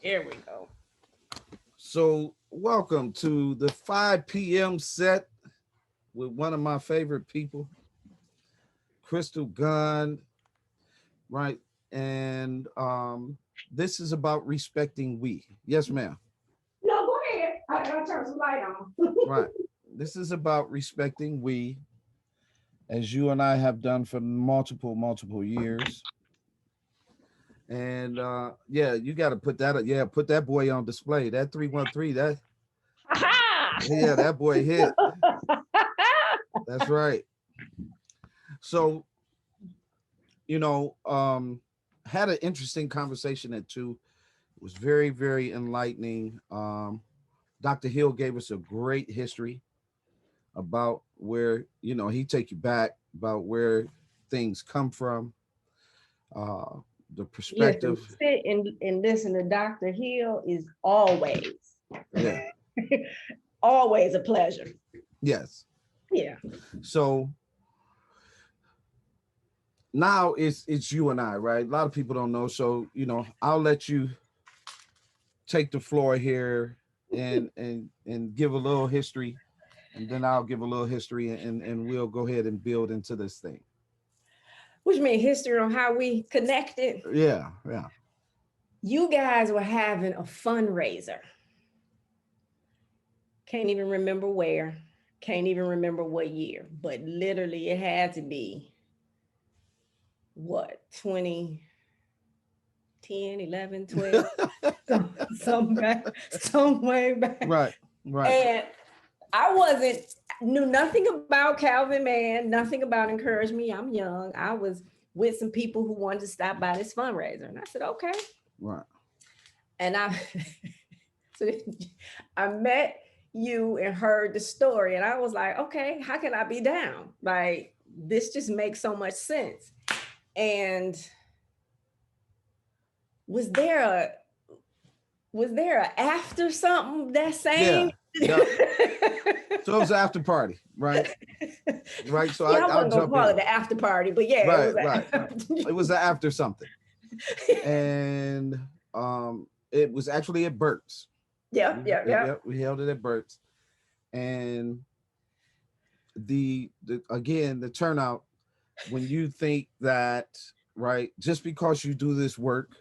Here we go. So, welcome to the 5 p.m. set with one of my favorite people, Crystal Gunn, right? And this is about respecting we. Yes, ma'am. No, go ahead. I gotta turn some light on. Right. This is about respecting we, as you and I have done for multiple years. And yeah, you got to put that. Yeah, put that boy on display. That 313. That yeah, that boy hit. That's right. So you know, had an interesting conversation at 2. It was very enlightening. Dr. Hill gave us a great history about where he take you back about where things come from, uh, the Listen, perspective. sit and listen to Dr. Hill is always, Yeah. always a pleasure. Yes. Yeah. So now it's you and I, right? A lot of people don't know, so I'll let you take the floor here and give a little history, and then I'll give a little history, and we'll go ahead and build into this thing. What you mean, history on how we connected? Yeah. You guys were having a fundraiser. Can't even remember where, can't even remember what year, but literally it had to be what, 2010, 11, 12, some way back. Right. And I knew nothing about Calvin Mann, nothing about Encourage Me. I'm young. I was with some people who wanted to stop by this fundraiser. And I said, okay. Right. And so I met you and heard the story. And I was like, okay, how can I be down? Like, this just makes so much sense. And was there a after something that same? Yeah. So it was an after party, right? Right. So yeah, I I'll wasn't gonna jump call in. it the after party, but yeah, Right. It was an after something. And it was actually at Burt's. Yeah. We held it at Burt's. And the again, the turnout, when you think that, right, just because you do this work,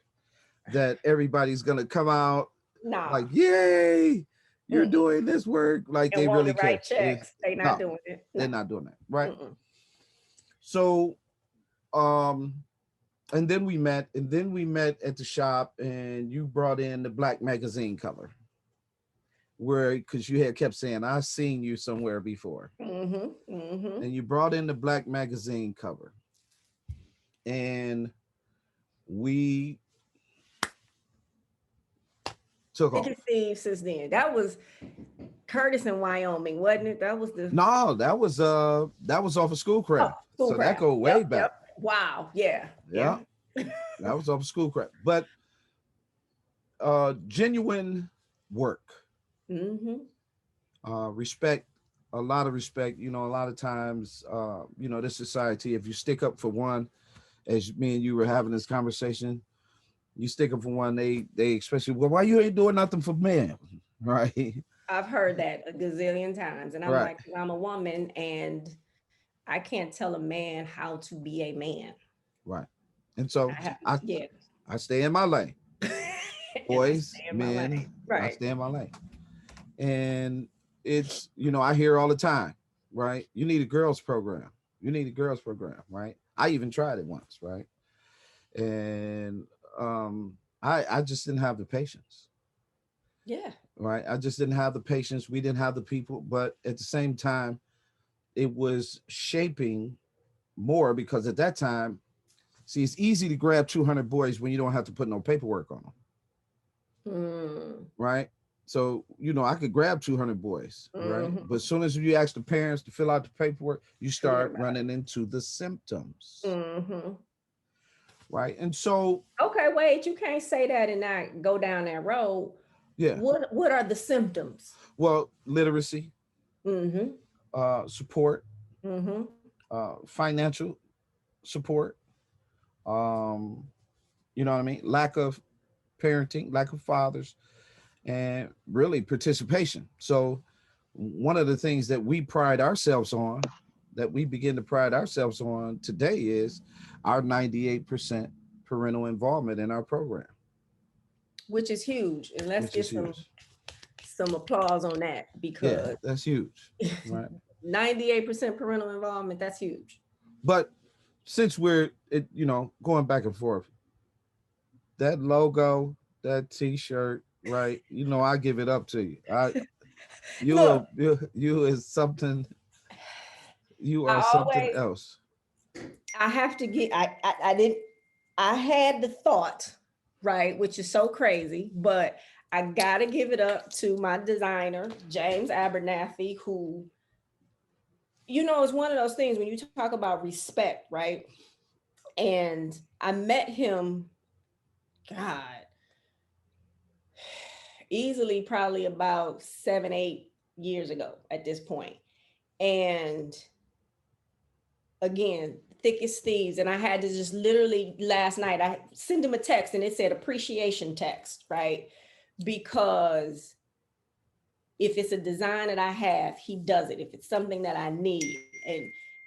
that everybody's gonna come out like, yay, you're doing this work, like and they want really to write care. checks. They not doing it. They're not doing that, right? So and then we met at the shop, and you brought in the black magazine cover, where because you had kept saying, I've seen you somewhere before. And you brought in the black magazine cover, and we took off. Since then, that was Curtis in Wyoming, wasn't it? That was that was off of Schoolcraft. So that go way back. Yep. Wow. Yeah. That was off of Schoolcraft, but genuine work. Respect, a lot of respect. A lot of times, this society, if you stick up for one, as me and you were having this conversation, you stick up for one, they especially, well, why you ain't doing nothing for men, right? I've heard that a gazillion times, and I'm like, I'm a woman, and I can't tell a man how to be a man. Right. And so I stay in my lane. Boys, men, right. I stay in my lane. And it's, I hear all the time, right? You need a girls program. Right? I even tried it once, right? And I just didn't have the patience. Yeah. Right. I just didn't have the patience. We didn't have the people, but at the same time, it was shaping more, because at that time, see, it's easy to grab 200 boys when you don't have to put no paperwork on them. Right. So, I could grab 200 boys, right? But as soon as you ask the parents to fill out the paperwork, you start running into the symptoms. Right. And so. Okay, wait, you can't say that and not go down that road. Yeah. What are the symptoms? Well, literacy, support, financial support, you know what I mean? Lack of parenting, lack of fathers, and really participation. So one of the things that we pride ourselves on, that we begin to pride ourselves on today, is our 98% parental involvement in our program, which is huge. And let's which get is huge. some applause on that, Yeah, because that's huge, right? 98% parental involvement, that's huge. But since we're going back and forth, that logo, that T-shirt, right? I give it up to you. Look, You is something. You are I something always, else. I have to get, I didn't, I had the thought, right, which is so crazy, but I gotta give it up to my designer, James Abernathy, who, it's one of those things when you talk about respect, right? And I met him, God, easily probably about 7, 8 years ago at this point. And again, thick as thieves. And I had to just literally last night, I sent him a text and it said appreciation text, right? Because if it's a design that I have, he does it. If it's something that I need,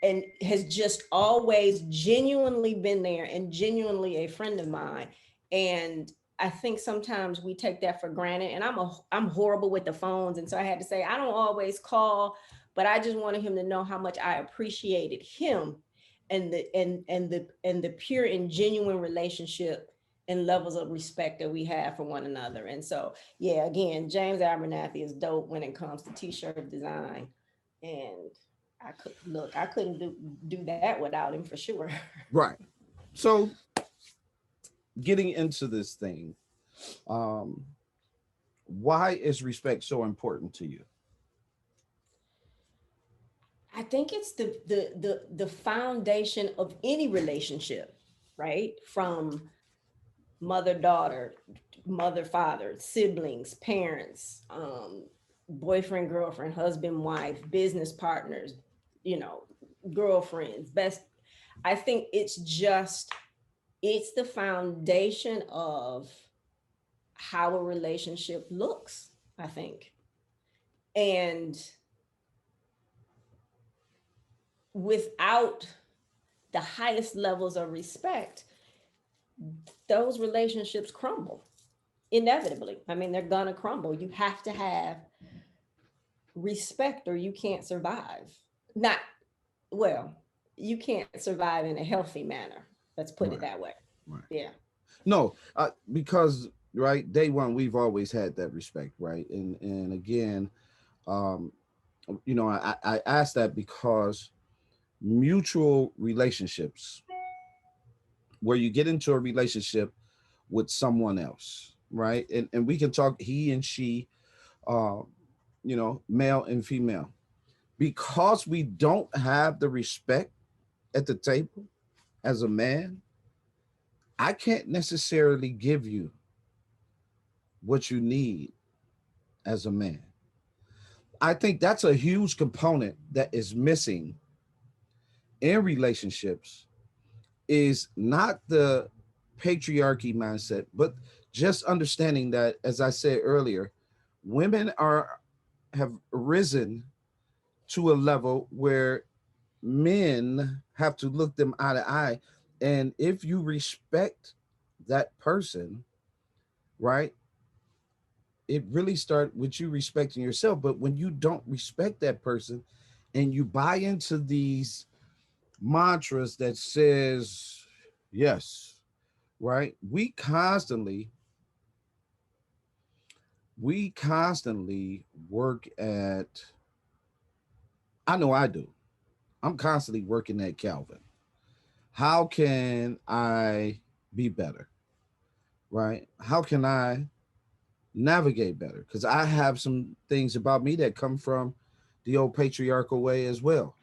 and has just always genuinely been there and genuinely a friend of mine. And I think sometimes we take that for granted. And I'm horrible with the phones. And so I had to say, I don't always call, but I just wanted him to know how much I appreciated him and the pure and genuine relationship and levels of respect that we have for one another. And so, yeah, again, James Abernathy is dope when it comes to t-shirt design. And I couldn't do that without him for sure. Right. So getting into this thing, um, why is respect so important to you? I think it's the foundation of any relationship, right? From mother daughter, mother father, siblings, parents, boyfriend girlfriend, husband wife, business partners, you know, girlfriends, best. I think it's the foundation of how a relationship looks, I think. And without the highest levels of respect, those relationships crumble inevitably. I mean, they're gonna crumble. You have to have respect or you can't survive. Not, well, you can't survive in a healthy manner. Let's put it Right. that way. Right. Yeah. No, because right, day one, we've always had that respect, right? And again, um, I ask that because mutual relationships, where you get into a relationship with someone else, right? And we can talk he and she, uh, male and female, because we don't have the respect at the table as a man. I can't necessarily give you what you need as a man. I think that's a huge component that is missing in relationships, is not the patriarchy mindset, but just understanding that, as I said earlier, women have risen to a level where men have to look them eye to eye. And if you respect that person, right, it really starts with you respecting yourself. But when you don't respect that person and you buy into these mantras that says yes, right, we constantly work at, I know I do, I'm constantly working at Calvin. How can I be better? Right? How can I navigate better? Because I have some things about me that come from the old patriarchal way as well.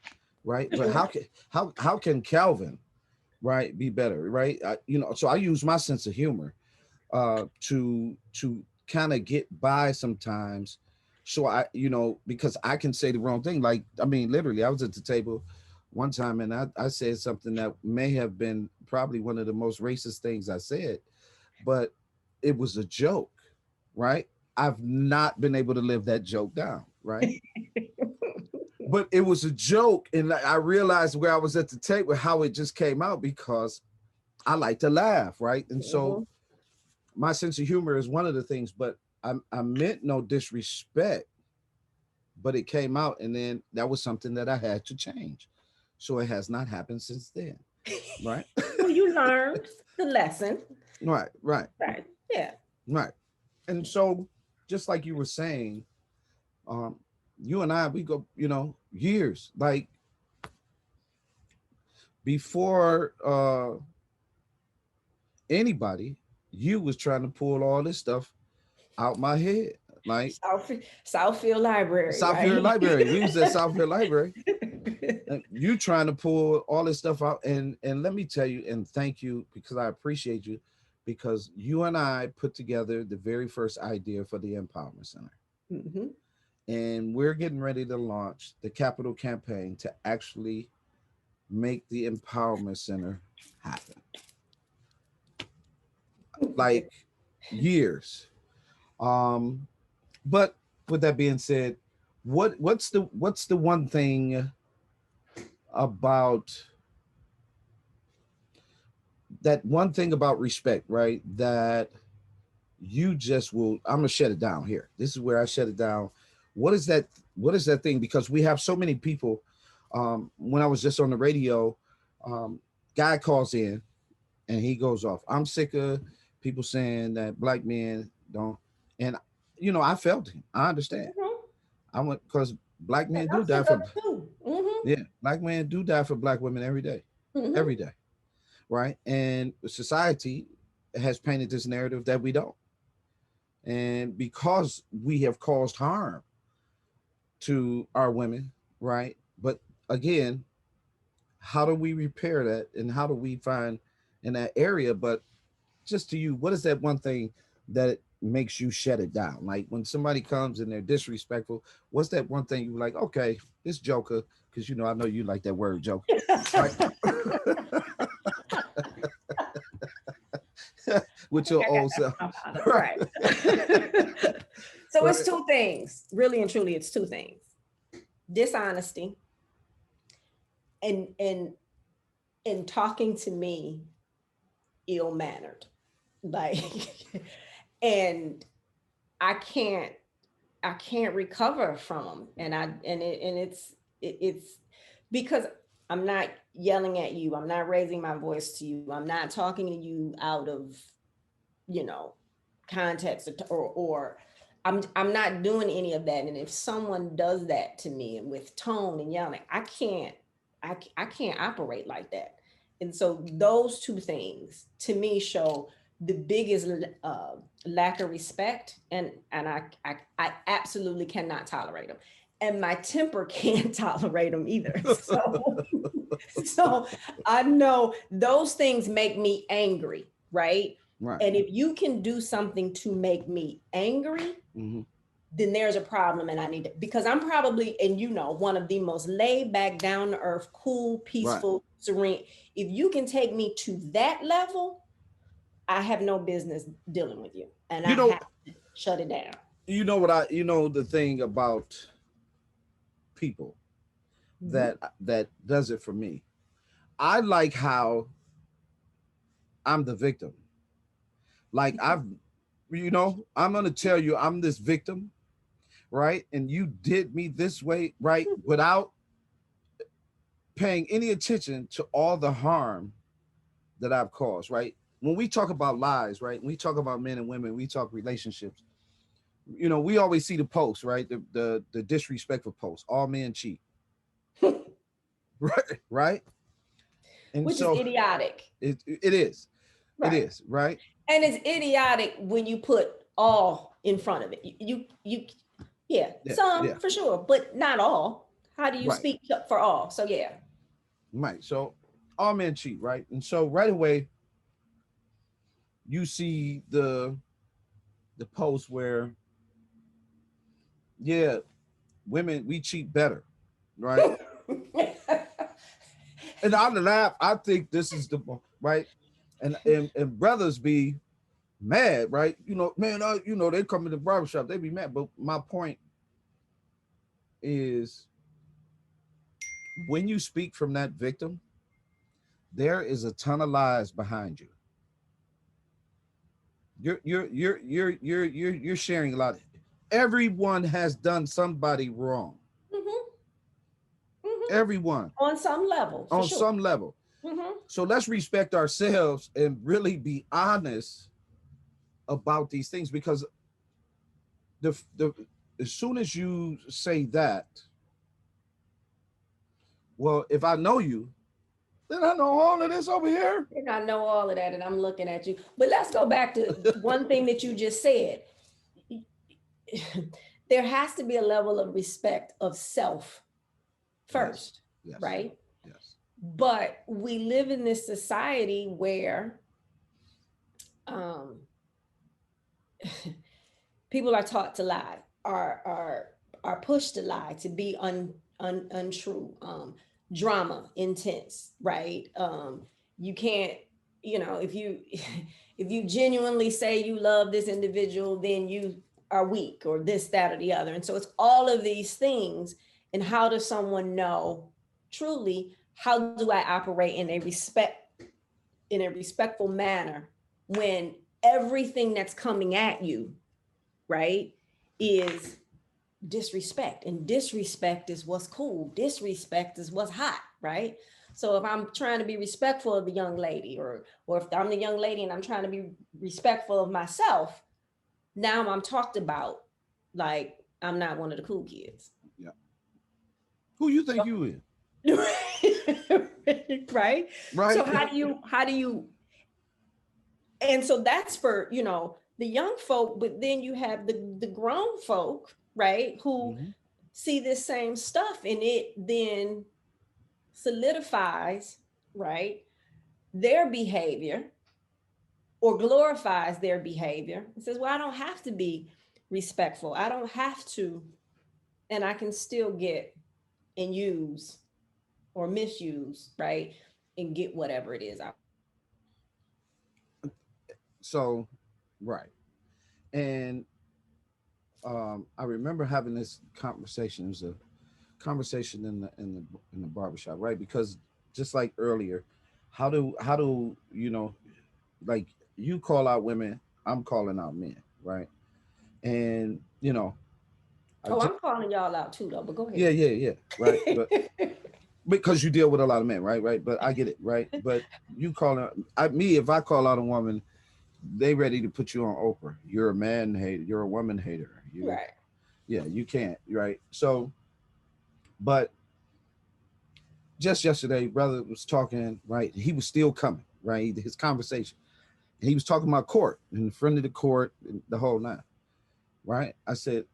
Right? But how can Calvin, right, be better? Right? So I use my sense of humor to kind of get by sometimes. So because I can say the wrong thing. Like, I mean, literally, I was at the table one time and I said something that may have been probably one of the most racist things I said, but it was a joke, right? I've not been able to live that joke down, right? But it was a joke, and I realized where I was at the table how it just came out because I like to laugh, right? And so Mhm. my sense of humor is one of the things, but I meant no disrespect, but it came out, and then that was something that I had to change. So it has not happened since then, right? Well, you learned the lesson. Right, right, Right. Yeah. right. And so, just like you were saying, um, you and I, we go, years. Like before anybody, you was trying to pull all this stuff out my head. Like Southfield Library, Southfield right? Library. We was at Southfield Library. And you trying to pull all this stuff out. And let me tell you, and thank you because I appreciate you, because you and I put together the very first idea for the Empowerment Center. Mhm. And we're getting ready to launch the capital campaign to actually make the Empowerment Center happen. Like years. Um, but with that being said, what's the one thing about respect, right? That you just will, I'm gonna shut it down here. This is where I shut it down. What is that thing? Because we have so many people. When I was just on the radio, um, guy calls in and he goes off. I'm sick of people saying that black men don't, and I felt him. I understand. Mhm. I went because black And men I'm do die sick of for, it too. Mhm. yeah, black men do die for black women Mhm. every day, right? And society has painted this narrative that we don't. And because we have caused harm to our women, right? But again, how do we repair that and how do we find in that area? But just to you, what is that one thing that makes you shut it down? Like when somebody comes and they're disrespectful, what's that one thing you're like, okay, this joker, because I know you like that word joker, right? I With think your I got old that self. from my father. Right. Right. So it's Right. two things. Really and truly, it's two things. Dishonesty and and talking to me ill-mannered. Like and I can't I can't recover from them. And it's because I'm not yelling at you. I'm not raising my voice to you. I'm not talking to you out of, you know, context or I'm not doing any of that. And if someone does that to me and with tone and yelling, I can't operate like that. And so those two things to me show the biggest lack of respect, and I absolutely cannot tolerate them, and my temper can't tolerate them either. So I know those things make me angry, right? Right. And if you can do something to make me angry, Mm-hmm. then there's a problem, and I need it because I'm probably, and one of the most laid back, down to earth, cool, Right. peaceful, serene. If you can take me to that level, I have no business dealing with you, and I You know, have to shut it down. the thing about people Mhm. that does it for me. I like how I'm the victim. Like I'm gonna tell you I'm this victim, right? And you did me this way, right? Without paying any attention to all the harm that I've caused, right? When we talk about lies, right? When we talk about men and women, we talk relationships. We always see the posts, right? The disrespectful posts. All men cheat, right? Right. And Which is so idiotic, it right? is, right? And it's idiotic when you put all in front of it. Yeah, Yeah, yeah, some for sure, but not all. How do you right, speak up for all? So yeah. right. So all men cheat, right? And so right away you see the post where, yeah, women we cheat better, right? And I laugh. I think this is the right, and brothers be mad, right? Man, they come to the barbershop, they be mad. But my point is, when you speak from that victim, there is a ton of lies behind you. You're sharing a lot. Everyone has done somebody wrong. Mm-hmm. Mm-hmm. Everyone On some level, for on sure. some level. Mm-hmm. So let's respect ourselves and really be honest about these things, because the as soon as you say that, well, if I know you, then I know all of this over here. And I know all of that, and I'm looking at you. But let's go back to one thing that you just said. There has to be a level of respect of self Yes, first, yes, right? yes. But we live in this society where um, people are taught to lie, are pushed to lie, to be untrue, drama, intense, right? You can't, if you if you genuinely say you love this individual, then you are weak, or this, that, or the other. And so it's all of these things. And how does someone know truly, how do I operate in a respectful manner when everything that's coming at you, right, is disrespect? And disrespect is what's cool. Disrespect is what's hot, right? So if I'm trying to be respectful of the young lady, or if I'm the young lady and I'm trying to be respectful of myself, now I'm talked about like I'm not one of the cool kids. Yeah. Who you think you is? Right? So Right? how do you and so that's for, the young folk, but then you have the grown folk, right, who Mhm. see this same stuff, and it then solidifies, right, their behavior, or glorifies their behavior. It says, well, I don't have to be respectful, I don't have to, and I can still get and use or misuse, right, and get whatever it is I. So, right. And I remember having this conversation. It was a conversation in the barbershop, right? Because just like earlier, how do like, you call out women, I'm calling out men, right? And I Oh, just, I'm calling y'all out too, though, but go yeah, ahead. yeah, yeah, right. But because you deal with a lot of men, right? But I get it, right? But you call out, if I call out a woman, they ready to put you on Oprah. You're a man hater. You're a woman hater. Right. Yeah, you can't, right? So, but just yesterday, brother was talking, right? He was still coming, right? His conversation. And he was talking about court, in front of the court, and the whole nine, right? I said,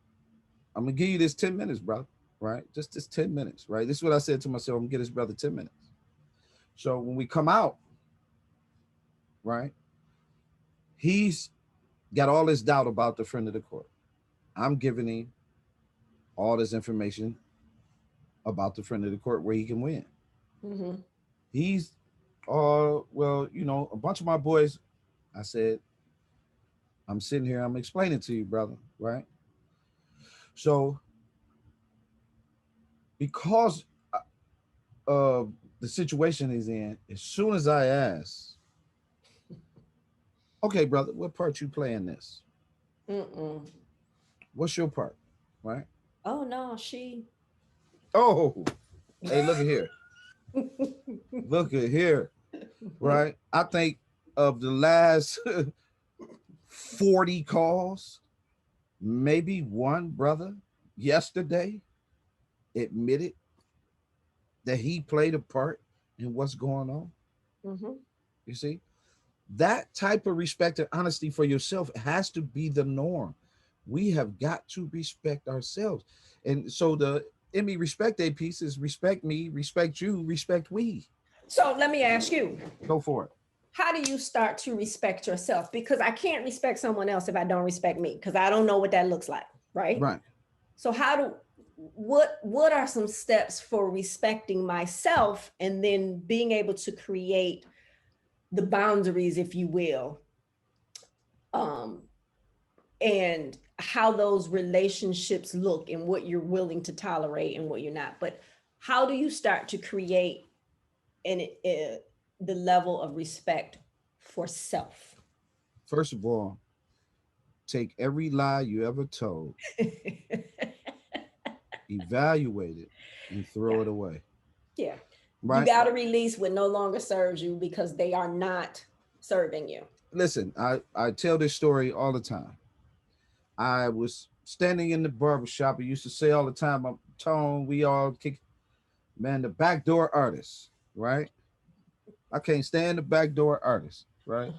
I'm gonna give you this 10 minutes, brother, right? Just this 10 minutes, right? This is what I said to myself. I'm gonna give this brother 10 minutes. So when we come out, right, he's got all this doubt about the friend of the court. I'm giving him all this information about the friend of the court where he can win. Mm-hmm. He's, well, a bunch of my boys, I said, I'm sitting here, I'm explaining to you, brother, right? So because of the situation he's in, as soon as I ask, okay, brother, what part you play in this? Mm-mm. What's your part? Right? Oh no, she. Oh, hey, look at here. Look at here. Right? I think of the last 40 calls, maybe one brother yesterday admitted that he played a part in what's going on. Mm-hmm. You see? That type of respect and honesty for yourself has to be the norm. We have got to respect ourselves. And so the Emmy Respect Day piece is respect me, respect you, respect we. So let me ask you, Go for it. how do you start to respect yourself? Because I can't respect someone else if I don't respect me, because I don't know what that looks like, right? Right. So what are some steps for respecting myself, and then being able to create the boundaries, if you will, um, and how those relationships look and what you're willing to tolerate and what you're not. But how do you start to create the level of respect for self? First of all, take every lie you ever told, evaluate it, and Yeah, throw it away. yeah. You Right? got to release what no longer serves you because they are not serving you. Listen, I tell this story all the time. I was standing in the barber shop. I used to say all the time, I'm Tone, we all kick, man, the backdoor artist, right? I can't stand the backdoor artist, right?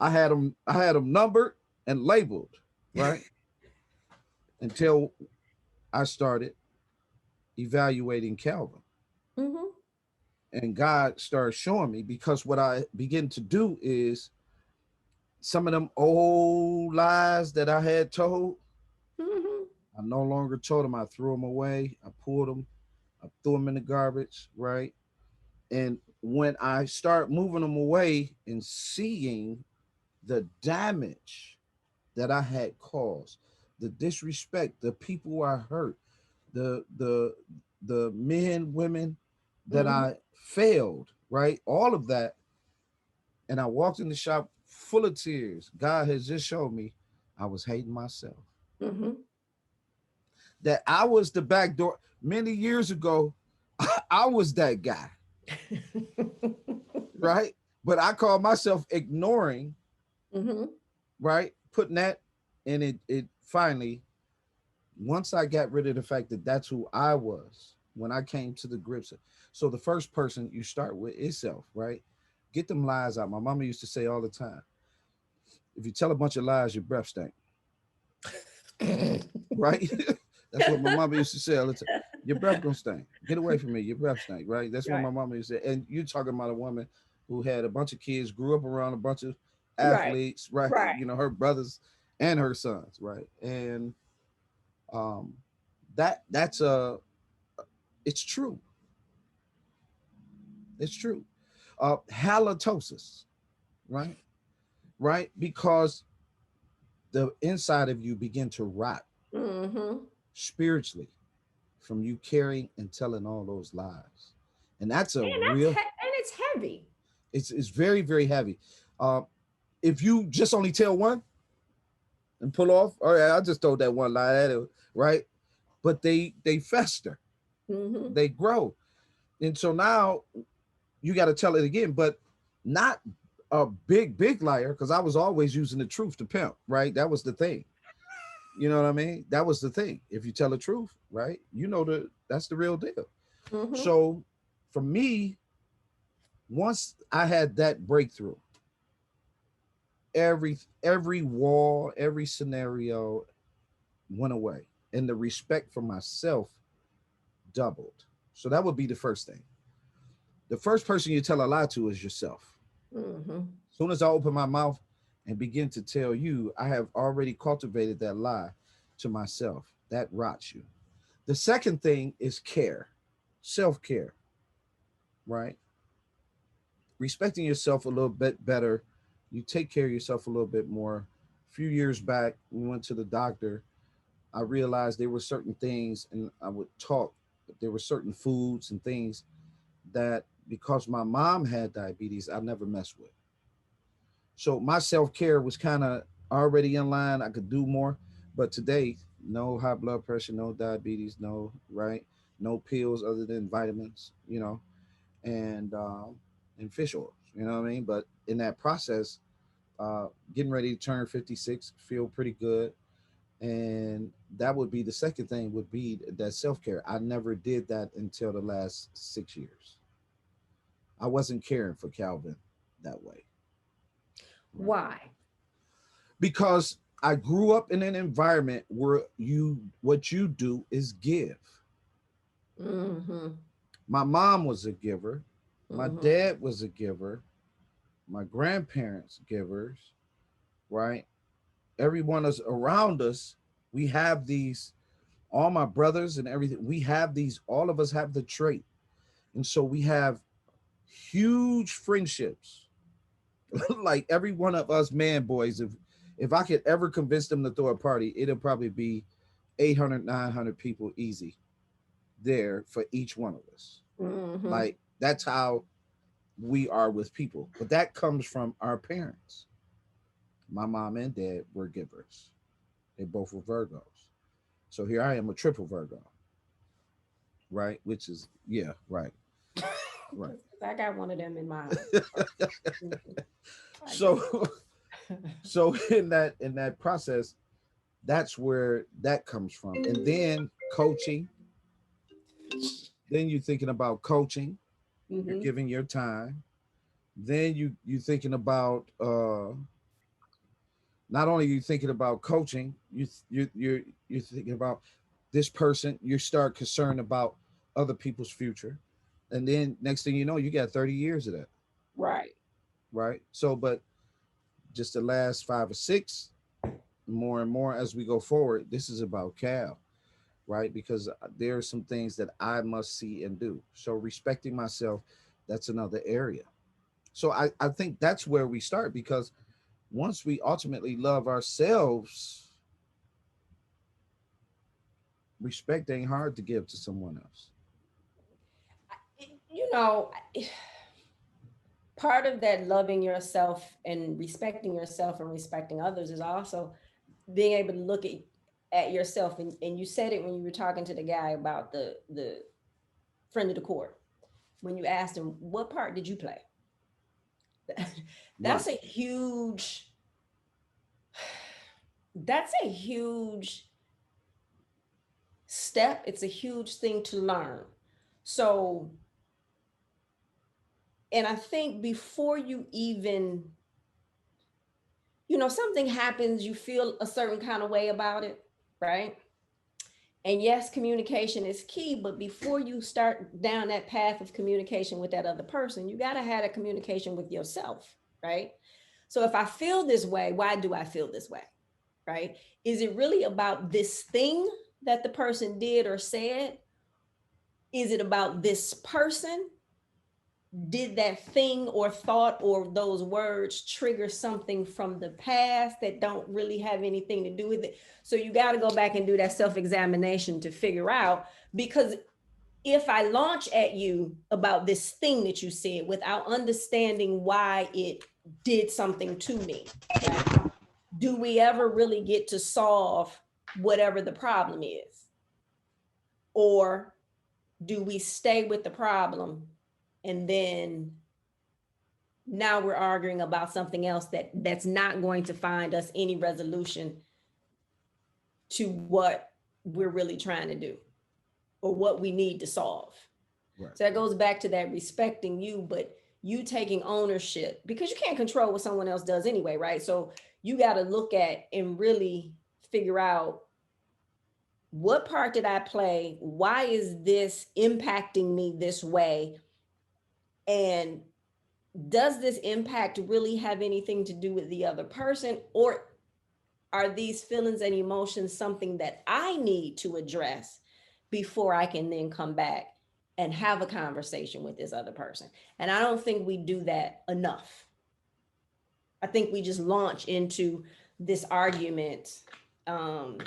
I had them numbered and labeled, right? Until I started evaluating Calvin. Mm-hmm. And God started showing me, because what I begin to do is some of them old lies that I had told, Mm-hmm. I no longer told them. I threw them away. I pulled them. I threw them in the garbage, right? And when I start moving them away and seeing the damage that I had caused, the disrespect, the people I hurt, the men, women that Mm-hmm. I failed, right? All of that. And I walked in the shop full of tears. God has just showed me I was hating myself. Mm-hmm. That I was the back door. Many years ago, I was that guy, right? But I call myself ignoring, Mm-hmm. right? Putting that, and it finally, once I got rid of the fact that that's who I was, when I came to the grips. So the first person you start with is self, right? Get them lies out. My mama used to say all the time, if you tell a bunch of lies, your breath stink, right? That's what my mama used to say all the time. Your breath gonna stink. Get away from me. Your breath stink, right? That's what Right. my mama used to say. And you talking about a woman who had a bunch of kids, grew up around a bunch of Right. athletes, right? Right. You know, her brothers and her sons, right? And um that's it's true. It's true. Halitosis, right? Right? Because the inside of you begin to rot Mm-hmm. spiritually from you carrying and telling all those lies. And that's a And real, and it's heavy. it's very, very heavy. Uh, if you just only tell one and pull off, all right, I just told that one lie at it, right? But they fester, Mm-hmm. they grow. And so now you got to tell it again, but not a big liar, because I was always using the truth to pimp, right? That was the thing. You know what I mean? That was the thing. If you tell the truth, right? You know that's the real deal. Mm-hmm. So for me, once I had that breakthrough, every wall, every scenario went away, and the respect for myself doubled. So that would be the first thing. The first person you tell a lie to is yourself. Mm-hmm. As soon as I open my mouth and begin to tell you, I have already cultivated that lie to myself. That rots you. The second thing is care, self care, right? Respecting yourself a little bit better. You take care of yourself a little bit more. A few years back, we went to the doctor. I realized there were certain things, and I would talk, but there were certain foods and things that, because my mom had diabetes, I never messed with. So my self care was kind of already in line. I could do more, but today, no high blood pressure, no diabetes, no, right, no pills other than vitamins, and and fish oils. You know what I mean? But in that process, getting ready to turn 56, feel pretty good. And that would be the second thing, would be that self care. I never did that until the last 6 years. I wasn't caring for Calvin that way, right? Why? Because I grew up in an environment where what you do is give. Mm-hmm. My mom was a giver, my Mm-hmm. dad was a giver, my grandparents givers, right? Everyone is around us. We have these, all my brothers and everything, we have these, all of us have the trait. And so we have huge friendships. Like every one of us man boys, If I could ever convince them to throw a party, it'll probably be 800, 900 people easy there for each one of us. Mm-hmm. Like that's how we are with people. But that comes from our parents. My mom and dad were givers. They both were Virgos. So here I am, a triple Virgo, right? Which is, yeah, right, right. I got one of them in my house. Mhm. I do. So, so in that process, that's where that comes from. And then coaching, then you're thinking about coaching, you're Hmm. giving your time. Then you thinking about not only are you thinking about coaching, you're thinking about this person. You start concerned about other people's future, and then next thing you know, you got 30 years of that, Right. right? So, but just the last 5 or 6, more and more as we go forward, this is about Cal, right? Because there are some things that I must see and do. So respecting myself, that's another area. So I think that's where we start because once we ultimately love ourselves, respect ain't hard to give to someone else. You know, part of that loving yourself and respecting yourself and respecting others is also being able to look at yourself, and you said it when you were talking to the guy about the friend of the court, when you asked him what part did you play. Right, that's a huge that's a huge step. It's a huge thing to learn. So, and I think before you even, something happens, you feel a certain kind of way about it, right? And yes, communication is key, but before you start down that path of communication with that other person, you got to have a communication with yourself, right? So if I feel this way, why do I feel this way, right? Is it really about this thing that the person did or said? Is it about this person? Did that thing or thought or those words trigger something from the past that don't really have anything to do with it? So you got to go back and do that self-examination to figure out, because if I launch at you about this thing that you said without understanding why it did something to me, right? Do we ever really get to solve whatever the problem is? Or do we stay with the problem and then now we're arguing about something else that's not going to find us any resolution to what we're really trying to do or what we need to solve? right, So that goes back to that respecting you, but you taking ownership, because you can't control what someone else does anyway, right? So you got to look at and really figure out, what part did I play? Why is this impacting me this way? And does this impact really have anything to do with the other person? Or are these feelings and emotions something that I need to address before I can then come back and have a conversation with this other person? And I don't think we do that enough. I think we just launch into this argument um,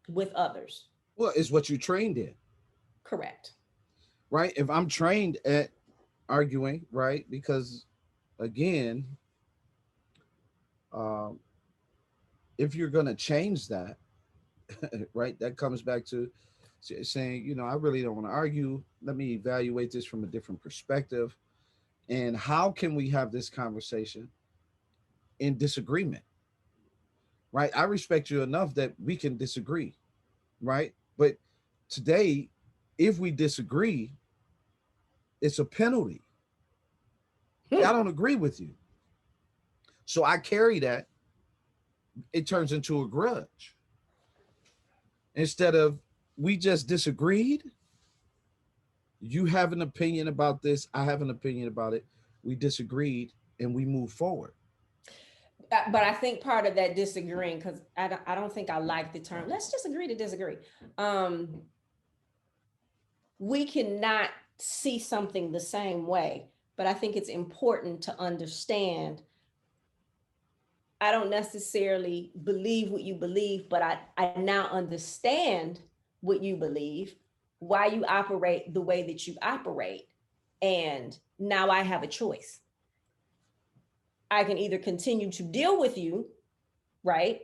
with others. well, it's what you trained in, Correct. right? If I'm trained at arguing, right? Because again, um, if you're going to change that, right, that comes back to saying, I really don't want to argue. Let me evaluate this from a different perspective. And how can we have this conversation in disagreement, right? I respect you enough that we can disagree, right? But today, if we disagree, it's a penalty. See, I don't agree with you. So I carry that. It turns into a grudge. Instead of we just disagreed, you have an opinion about this, I have an opinion about it. We disagreed and we move forward. But I think part of that disagreeing, because I don't think I like the term, let's just agree to disagree. Um, we cannot see something the same way, but I think it's important to understand I don't necessarily believe what you believe, but I now understand what you believe, why you operate the way that you operate. And now I have a choice. I can either continue to deal with you, right?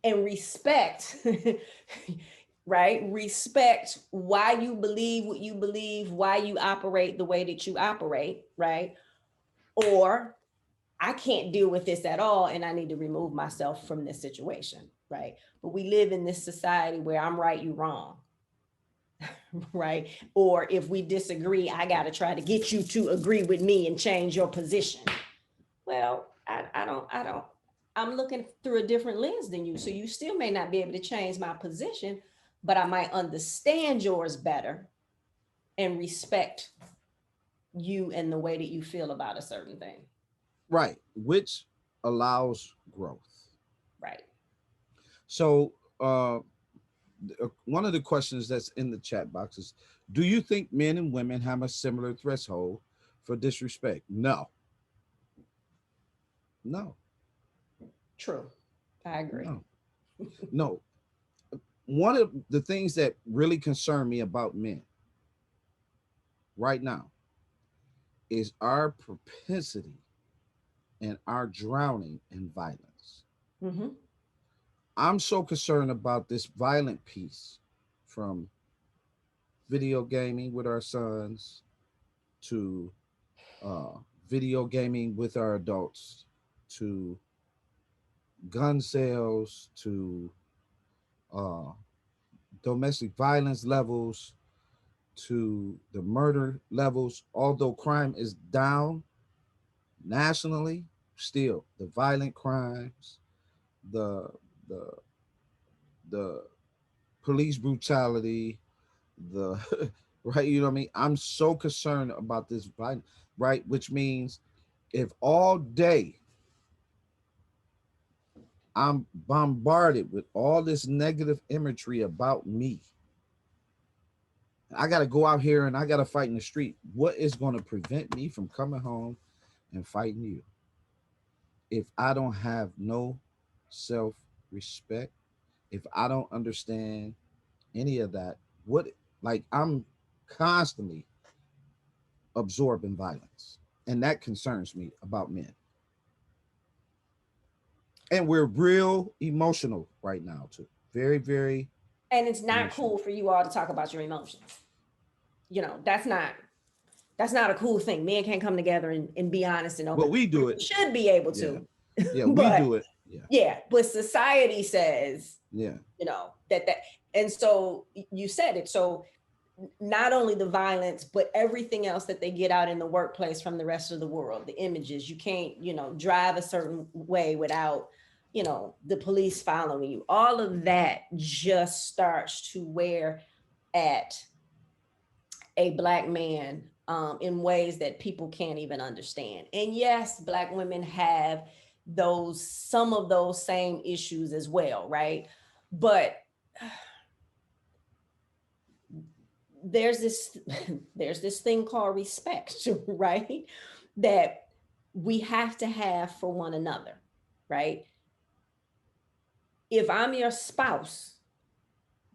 And respect, right? Respect why you believe what you believe, why you operate the way that you operate, right? Or I can't deal with this at all and I need to remove myself from this situation, right? But we live in this society where I'm right, you wrong, right? Or if we disagree, I got to try to get you to agree with me and change your position. Well, I'm looking through a different lens than you. So you still may not be able to change my position, but I might understand yours better and respect you and the way that you feel about a certain thing. Right, which allows growth. Right. So one of the questions that's in the chat box is, do you think men and women have a similar threshold for disrespect? No. No. True. I agree. No. No. One of the things that really concern me about men right now is our propensity and our drowning in violence. Mm-hmm. I'm so concerned about this violent piece, from video gaming with our sons to uh, video gaming with our adults to gun sales to uh, domestic violence levels to the murder levels. Although crime is down nationally, still the violent crimes, the the the police brutality, the right, you know what I mean? I'm so concerned about this violence, right? Which means if all day I'm bombarded with all this negative imagery about me, I got to go out here and I got to fight in the street. What is going to prevent me from coming home and fighting you? If I don't have no self respect, if I don't understand any of that, what, like, I'm constantly absorbing violence. And that concerns me about men. And we're real emotional right now, too. Very, very And it's not emotional. cool for you all to talk about your emotions. That's not a cool thing. Men can't come together and be honest and Well, open. we do We it. should be able Yeah. to. Yeah, we But do it. Yeah. yeah, but society says, Yeah. that and so you said it. So not only the violence, but everything else that they get out in the workplace from the rest of the world, the images. You can't, drive a certain way without, the police following you. All of that just starts to wear at a Black man, in ways that people can't even understand. And yes, Black women have some of those same issues as well, right? But there's this there's this thing called respect, right? That we have to have for one another, right? If I'm your spouse,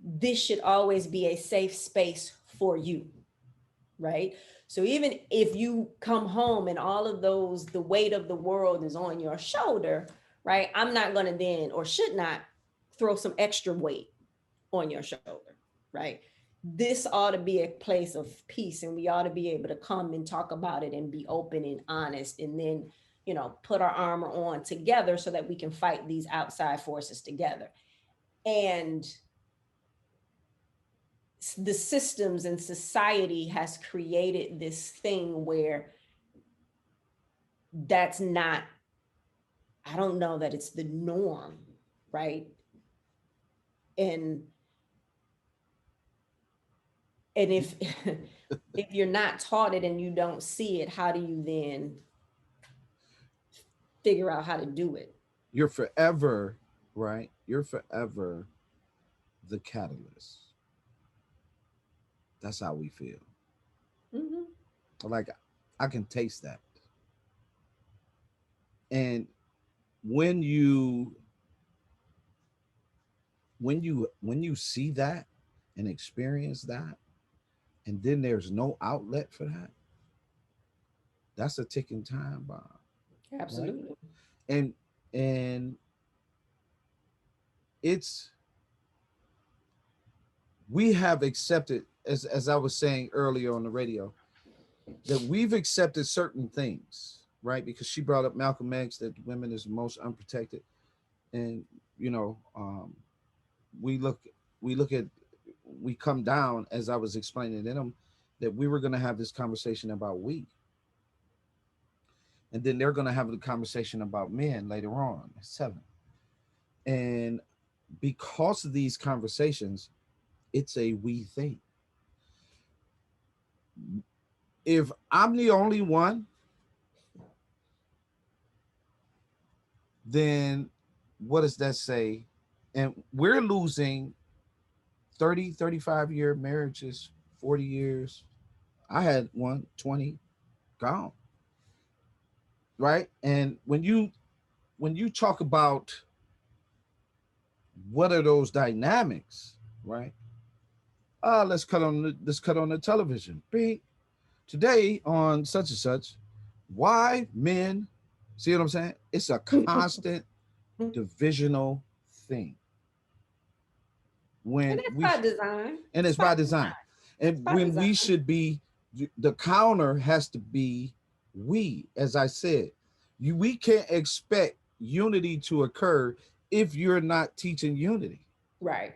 this should always be a safe space for you, right? So even if you come home and all of the weight of the world is on your shoulder, right? I'm not going to then, or should not, throw some extra weight on your shoulder, right? This ought to be a place of peace, and we ought to be able to come and talk about it and be open and honest, and then, put our armor on together so that we can fight these outside forces together. And the systems and society has created this thing where that's not, I don't know that it's the norm, right? And and if if you're not taught it and you don't see it, how do you then figure out how to do it? You're forever, right? You're forever the catalyst. That's how we feel. Mm-hmm. Like, I can taste that. And when you when you see that and experience that, and then there's no outlet for that, that's a ticking time bomb, right? Absolutely. And it's we have accepted, as I was saying earlier on the radio, that we've accepted certain things, right? Because she brought up Malcolm X, that women is the most unprotected, and you know, we look we look at we come down, as I was explaining to them, that we were going to have this conversation about we, and then they're going to have the conversation about men later on at 7. And because of these conversations, it's a we thing. If I'm the only one, then what does that say? And we're losing 30, 35-year marriages, 40 years. I had one, 20, gone. Right. And when you talk about what are those dynamics, right? Let's cut on the television. Bing. Today on such and such, why men, see what I'm saying? It's a constant And divisional thing. When that's we by design. And It's it's by by design. design. It's And by when we design. should be, the counter has to be we, as I said. We can't expect unity to occur if you're not teaching unity. Right.